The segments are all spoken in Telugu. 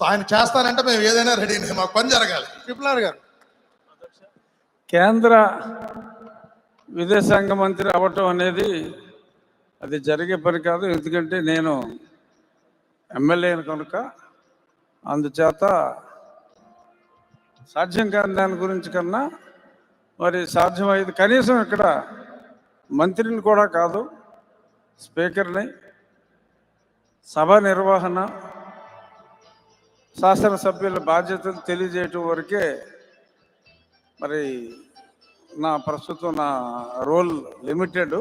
ఆయన చేస్తానంటే మేము ఏదైనా రెడీ, మాకు పని జరగాలి. ట్రిపుల్ గారు కేంద్ర విదేశాంగ మంత్రి అవ్వటం అనేది అది జరిగే పని కాదు. ఎందుకంటే నేను ఎమ్మెల్యేను కనుక, అందుచేత సాధ్యం కాని దాని గురించి కన్నా మరి సాధ్యమైంది కనీసం ఇక్కడ మంత్రిని కూడా కాదు, స్పీకర్ని, సభ నిర్వహణ, శాసనసభ్యుల బాధ్యతలు తెలియజేయటం వరకే మరి ప్రస్తుతం నా రోల్ లిమిటెడ్.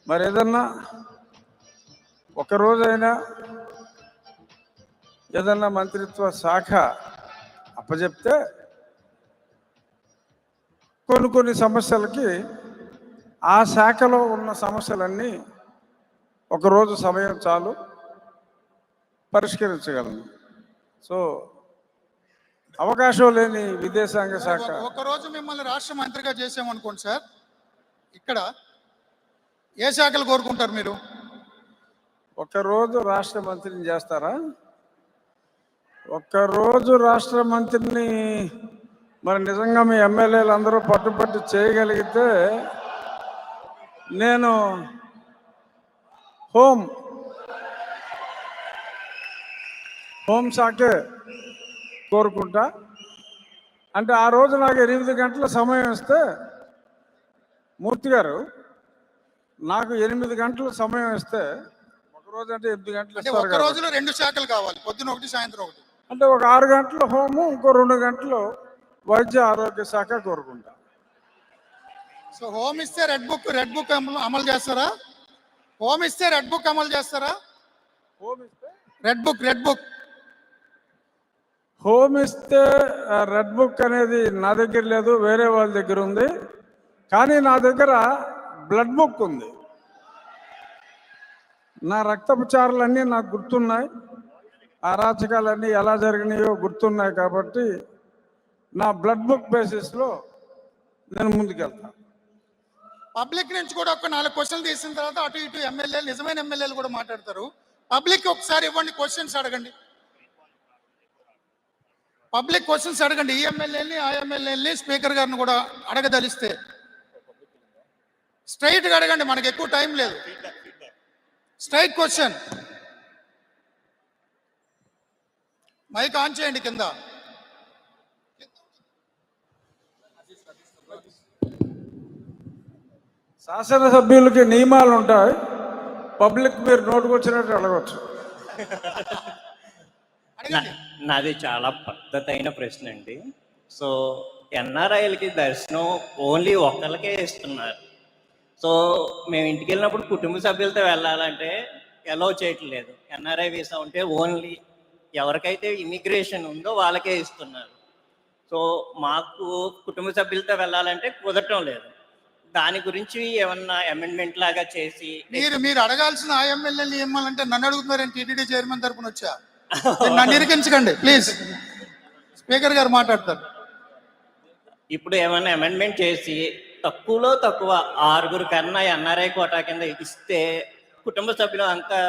మరి ఏదన్నా ఒకరోజైనా ఏదన్నా మంత్రిత్వ శాఖ అప్పచెప్తే కొన్ని సమస్యలకి ఆ శాఖలో ఉన్న సమస్యలన్నీ ఒకరోజు సమయం చాలు పరిష్కరించగలను. సో అవకాశం లేని విదేశాంగ శాఖ. ఒకరోజు మిమ్మల్ని రాష్ట్ర మంత్రిగా చేసామనుకోండి సార్, ఇక్కడ ఏ శాఖలు కోరుకుంటారు మీరు? ఒక్కరోజు రాష్ట్ర మంత్రిని చేస్తారా? ఒక్కరోజు రాష్ట్ర మంత్రిని మరి నిజంగా మీ ఎమ్మెల్యేలు అందరూ పట్టుపట్టి చేయగలిగితే నేను హోం శాఖే కోరుకుంటా. అంటే ఆ రోజు నాకు 8 గంటల సమయం ఇస్తే, మూర్తి గారు నాకు 8 గంటల సమయం ఇస్తే, ఒకరోజు అంటే 8 గంటలు ఇస్తారు. ఒక రోజులో 2 శాఖలు కావాలి, పొద్దున ఒకటి సాయంత్రం ఒకటి. అంటే ఒక 6 గంటలు హోము, ఇంకో 2 గంటలు వైద్య ఆరోగ్య శాఖ కోరుకుంటా. సో హోమ్ ఇస్తే రెడ్ బుక్ అమలు చేస్తారా? హోమ్ ఇస్తే రెడ్ బుక్ అమలు చేస్తారా? హోమ్ ఇస్తే రెడ్ బుక్ హోమ్ ఇస్తే రెడ్ బుక్ అనేది నా దగ్గర లేదు, వేరే వాళ్ళ దగ్గర ఉంది. కానీ నా దగ్గర బ్లడ్ బుక్ ఉంది. నా రక్తపచారాలన్నీ నాకు గుర్తున్నాయి, అరాచకాలన్నీ ఎలా జరిగినాయో గుర్తున్నాయి. కాబట్టి నా బ్లడ్ బుక్ బేసిస్లో నేను ముందుకెళ్తాను. పబ్లిక్ నుంచి కూడా ఒక 4 క్వశ్చన్లు తీసిన తర్వాత అటు ఇటు ఎమ్మెల్యేలు, నిజమైన ఎమ్మెల్యేలు కూడా మాట్లాడతారు. పబ్లిక్ ఒకసారి ఇవ్వండి, క్వశ్చన్స్ అడగండి. పబ్లిక్ క్వశ్చన్స్ అడగండి. ఈ ఎమ్మెల్యేని, ఆ ఎమ్మెల్యేని, స్పీకర్ గారిని కూడా అడగదలిస్తే స్ట్రైట్గా అడగండి, మనకి ఎక్కువ టైం లేదు. Straight question. మైక్ ఆన్ చేయండి కింద. శాసనసభ్యులకి నియమాలు ఉంటాయి, పబ్లిక్ మీరు నోటుకొచ్చినట్టు అడగవచ్చు. నాది చాలా పద్ధతి అయిన ప్రశ్న అండి. సో ఎన్ఆర్ఐలకి దర్శనం ఓన్లీ ఒక్కరికే ఇస్తున్నారు. సో మేము ఇంటికి వెళ్ళినప్పుడు కుటుంబ సభ్యులతో వెళ్ళాలంటే అలౌ చేయట్లేదు. ఎన్ఆర్ఐ వీసా ఉంటే ఓన్లీ ఎవరికైతే ఇమిగ్రేషన్ ఉందో వాళ్ళకే ఇస్తున్నారు. సో మాకు కుటుంబ సభ్యులతో వెళ్ళాలంటే కుదరటం లేదు. దాని గురించి ఏమన్నా అమెండ్మెంట్ లాగా చేసి మీరు అడగాల్సిన ఆ ఎమ్మెల్యేలు ఏమాలంటే నన్ను అడుగుతున్నారని టీటీడీ చైర్మన్ తరపున వచ్చా. నన్ను ఇరికించకండి ప్లీజ్. స్పీకర్ గారు మాట్లాడతారు. ఇప్పుడు ఏమైనా అమెండ్మెంట్ చేసి తక్కువలో తక్కువ 6 కన్నా ఎన్ఆర్ఐ కోటా కింద ఇస్తే కుటుంబ సభ్యులు అంతా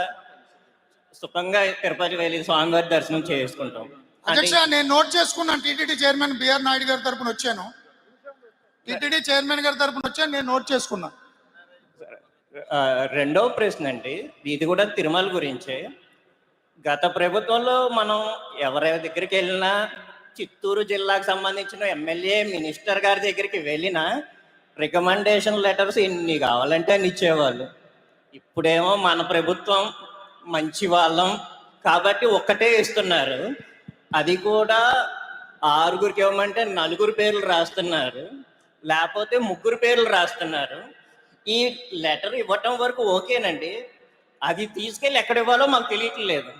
సుఖంగా తిరుపతి వెళ్ళి స్వామివారి దర్శనం చేసుకుంటాం. అధ్యక్ష, నేను నోట్ చేసుకున్నాను. టీటీడీ చైర్మన్ బిఆర్ నాయుడు గారి తరపున వచ్చాను. టీటీడీ చైర్మన్ గారి తరపున వచ్చాను, నేను నోట్ చేసుకున్నా. రెండవ ప్రశ్న అండి, ఇది కూడా తిరుమల గురించే. గత ప్రభుత్వంలో మనం ఎవరి దగ్గరికి వెళ్ళినా, చిత్తూరు జిల్లాకు సంబంధించిన ఎమ్మెల్యే, మినిస్టర్ గారి దగ్గరికి వెళ్ళినా రికమెండేషన్ లెటర్స్ ఎన్ని కావాలంటే అని ఇచ్చేవాళ్ళు. ఇప్పుడేమో మన ప్రభుత్వం మంచి వాళ్ళం కాబట్టి ఒక్కటే ఇస్తున్నారు. అది కూడా 6 ఇవ్వమంటే 4 పేర్లు రాస్తున్నారు, లేకపోతే 3 పేర్లు రాస్తున్నారు. ఈ లెటర్ ఇవ్వటం వరకు ఓకేనండి, అది తీసుకెళ్ళి ఎక్కడ ఇవ్వాలో మాకు తెలియట్లేదు,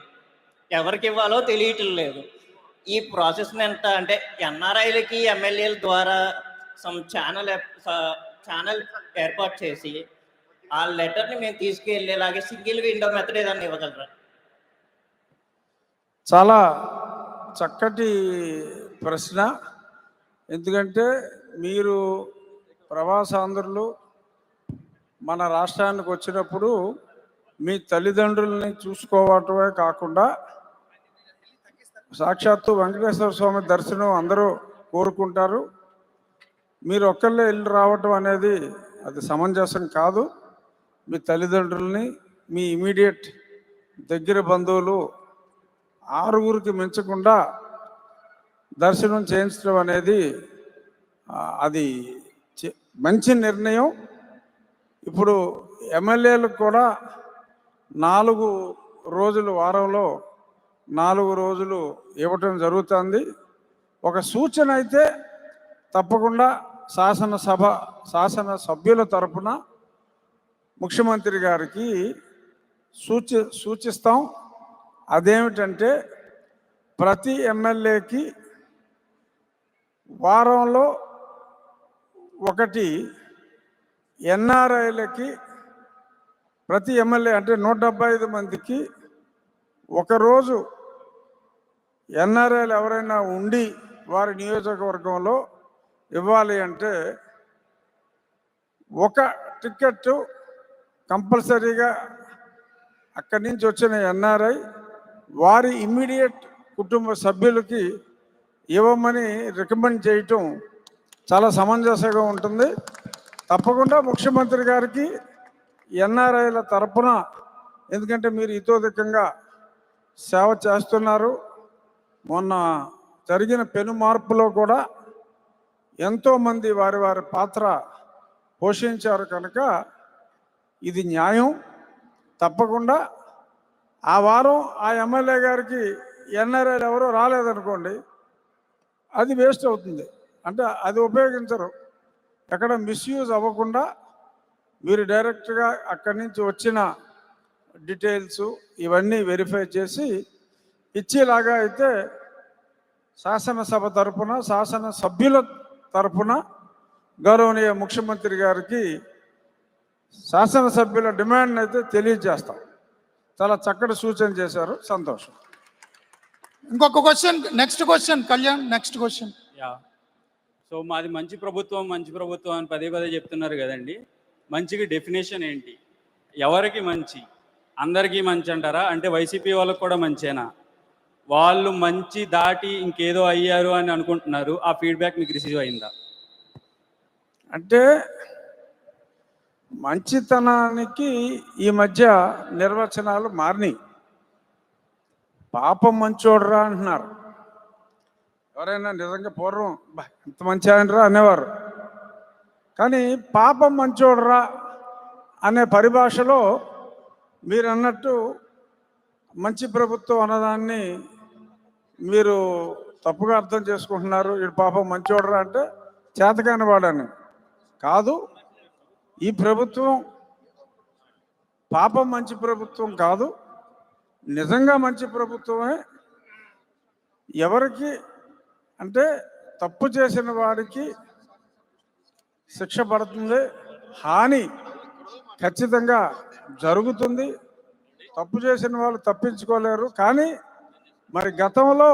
ఎవరికి ఇవ్వాలో తెలియట్లేదు. ఈ ప్రాసెస్ ఎంత అంటే ఎన్ఆర్ఐలకి ఎమ్మెల్యేల ద్వారా సమ్ ఛానల్ ఏర్పాటు చేసి ఆ లెటర్ని మేము తీసుకెళ్ళేలాగే సింగిల్ విండో మెథడ్ ఏదన్నా ఇవ్వగలరా? చాలా చక్కటి ప్రశ్న. ఎందుకంటే మీరు ప్రవాసాంధ్రులు మన రాష్ట్రానికి వచ్చినప్పుడు మీ తల్లిదండ్రుల్ని చూసుకోవటమే కాకుండా సాక్షాత్తు వెంకటేశ్వర స్వామి దర్శనం అందరూ కోరుకుంటారు. మీరు ఒక్కళ్ళే వెళ్ళి రావటం అనేది అది సమంజసం కాదు. మీ తల్లిదండ్రుల్ని, మీ ఇమీడియట్ దగ్గర బంధువులు 6గురికి మించకుండా దర్శనం చేయించడం అనేది అది మంచి నిర్ణయం. ఇప్పుడు ఎమ్మెల్యేలకు కూడా 4 రోజులు, వారంలో 4 రోజులు ఇవ్వటం జరుగుతుంది. ఒక సూచన అయితే తప్పకుండా శాసనసభ్యుల తరపున ముఖ్యమంత్రి గారికి సూచిస్తాం. అదేమిటంటే ప్రతి ఎమ్మెల్యేకి వారంలో 1 ఎన్ఆర్ఐలకి, ప్రతి ఎమ్మెల్యే అంటే 175 మందికి ఒకరోజు ఎన్ఆర్ఐలు ఎవరైనా ఉండి వారి నియోజకవర్గంలో ఇవ్వాలి అంటే 1 టికెట్ కంపల్సరీగా అక్కడి నుంచి వచ్చిన ఎన్ఆర్ఐ వారి ఇమ్మీడియట్ కుటుంబ సభ్యులకి ఇవ్వమని రికమెండ్ చేయటం చాలా సమంజసంగా ఉంటుంది. తప్పకుండా ముఖ్యమంత్రి గారికి ఎన్ఆర్ఐల తరపున, ఎందుకంటే మీరు ఇతోధికంగా సేవ చేస్తున్నారు. మొన్న జరిగిన పెను మార్పులో కూడా ఎంతోమంది వారి వారి పాత్ర పోషించారు కనుక ఇది న్యాయం. తప్పకుండా ఆ వారం ఆ ఎమ్మెల్యే గారికి ఎన్ఆర్ఐలు ఎవరో రాలేదనుకోండి, అది వేస్ట్ అవుతుంది. అంటే అది ఉపయోగించరు. ఎక్కడ మిస్యూజ్ అవ్వకుండా మీరు డైరెక్ట్గా అక్కడి నుంచి వచ్చిన డీటెయిల్స్ ఇవన్నీ వెరిఫై చేసి ఇచ్చేలాగా అయితే శాసనసభ తరపున, శాసనసభ్యుల తరపున గౌరవనీయ ముఖ్యమంత్రి గారికి శాసనసభ్యుల డిమాండ్ని అయితే తెలియజేస్తాం. చాలా చక్కటి సూచన చేశారు, సంతోషం. ఇంకొక question, next question Kalyan, next question. Yeah, so మాది మంచి ప్రభుత్వం అని పదే చెప్తున్నారు కదండి. మంచికి డెఫినేషన్ ఏంటి? ఎవరికి మంచి? అందరికీ మంచి అంటారా? అంటే వైసీపీ వాళ్ళకు కూడా మంచేనా? వాళ్ళు మంచి దాటి ఇంకేదో అయ్యారు అని అనుకుంటున్నారు. ఆ ఫీడ్బ్యాక్ మీకు రిసీవ్ అయిందా? అంటే మంచితనానికి ఈ మధ్య నిర్వచనాలు మారినాయి. పాపం మంచోడరా అంటున్నారు. ఎవరైనా నిజంగా పూర్వం ఇంత మంచి ఆయనరా అనేవారు. కానీ పాపం మంచోడరా అనే పరిభాషలో మీరు అన్నట్టు మంచి ప్రభుత్వం అన్నదాన్ని మీరు తప్పుగా అర్థం చేసుకుంటున్నారు. ఈ పాపం మంచోడరా అంటే చేతకాని వాడని కాదు. ఈ ప్రభుత్వం పాపం మంచి ప్రభుత్వం కాదు, నిజంగా మంచి ప్రభుత్వమే. ఎవరికి అంటే తప్పు చేసిన వాడికి శిక్ష పడుతుంది, హాని ఖచ్చితంగా జరుగుతుంది. తప్పు చేసిన వాళ్ళు తప్పించుకోలేరు. కానీ మరి గతంలో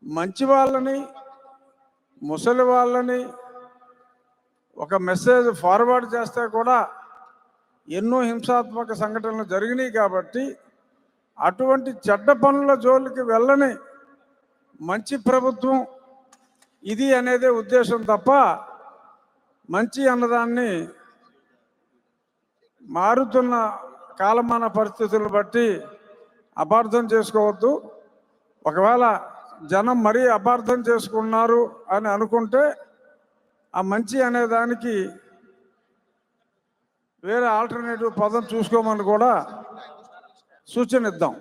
మంచి వాళ్ళని, ముసలి వాళ్ళని ఒక మెసేజ్ ఫార్వర్డ్ చేస్తే కూడా ఎన్నో హింసాత్మక సంఘటనలు జరిగినాయి. కాబట్టి అటువంటి చెడ్డ పనుల జోలికి వెళ్ళని మంచి ప్రభుత్వం ఇది అనేదే ఉద్దేశం తప్ప మంచి అన్నదాన్ని మారుతున్న కాలమాన పరిస్థితులను బట్టి అపార్థం చేసుకోవద్దు. ఒకవేళ జనం మరీ అపార్థం చేసుకున్నారు అని అనుకుంటే ఆ మంచి అనే దానికి వేరే ఆల్టర్నేటివ్ పదం చూసుకోమని కూడా సూచన ఇద్దాం.